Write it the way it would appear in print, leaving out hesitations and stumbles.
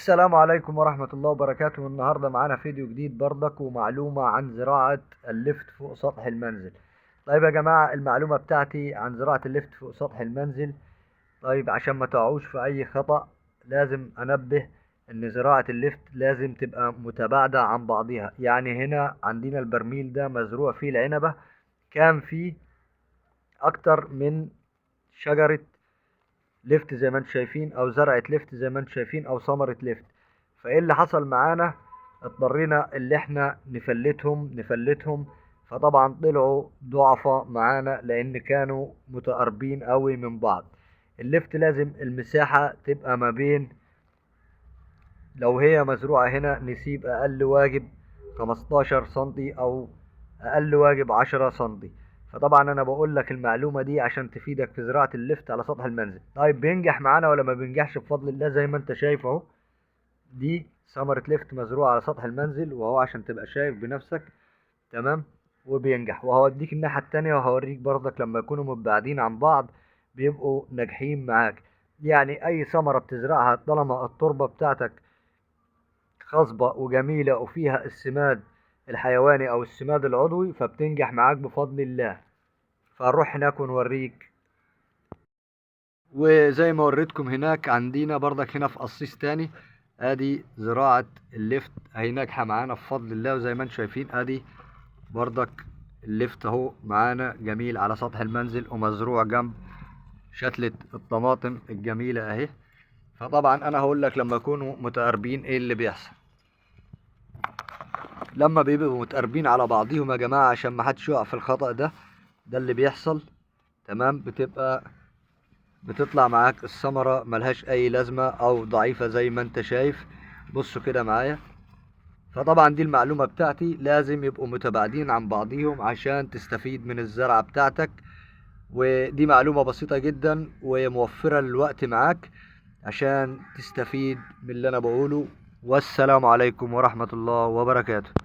السلام عليكم ورحمة الله وبركاته. النهاردة معانا فيديو جديد بردك ومعلومة عن زراعة اللفت فوق سطح المنزل. طيب يا جماعة، المعلومة بتاعتي عن زراعة اللفت فوق سطح المنزل. طيب عشان ما تقعوش في أي خطأ، لازم أنبه إن زراعة اللفت لازم تبقى متباعدة عن بعضها. يعني هنا عندنا البرميل ده مزروع فيه العنبة، كان فيه أكتر من شجرة ليفت زي ما انتم شايفين، او زرعة ليفت زي ما انتم شايفين، او ثمرة ليفت. فايه اللي حصل معانا؟ اضطرينا اللي احنا نفلتهم. فطبعا طلعوا ضعفة معانا لان كانوا متقاربين قوي من بعض. الليفت لازم المساحة تبقى ما بين، لو هي مزروعة هنا نسيب اقل واجب 15 سنتي او اقل واجب 10 سنتي. فطبعا انا بقول لك المعلومه دي عشان تفيدك في زراعه اللفت على سطح المنزل. طيب بينجح معانا ولا ما بينجحش؟ بفضل الله زي ما انت شايف اهو، دي ثمره لفت مزروعه على سطح المنزل، وهو عشان تبقى شايف بنفسك. تمام. وبينجح، وهوديك الناحيه التانية وهوريك برضك لما يكونوا مبعدين عن بعض بيبقوا ناجحين معاك. يعني اي ثمره بتزرعها طالما التربه بتاعتك خصبة وجميلة وفيها السماد الحيواني أو السماد العضوي، فبتنجح معاك بفضل الله. فنروح هناك ونوريك. وزي ما وريتكم هناك عندنا برضك هنا في قصيص تاني، ادي زراعة اللفت اهي ناجحة معانا بفضل الله. وزي ما انتم شايفين ادي برضك اللفت اهو معانا جميل على سطح المنزل، ومزروع جنب شتلة الطماطم الجميلة اهي. فطبعا انا هقول لك لما يكونوا متقاربين ايه اللي بيحصل. لما بيبقوا متقاربين على بعضيهم يا جماعة، عشان ما حدش يقع في الخطأ ده اللي بيحصل. تمام. بتطلع معاك الثمرة ملهاش أي لازمة أو ضعيفة زي ما أنت شايف. بصوا كده معايا. فطبعا دي المعلومة بتاعتي، لازم يبقوا متباعدين عن بعضيهم عشان تستفيد من الزرعة بتاعتك. ودي معلومة بسيطة جدا وموفرة للوقت معاك عشان تستفيد من اللي أنا بقوله. والسلام عليكم ورحمة الله وبركاته.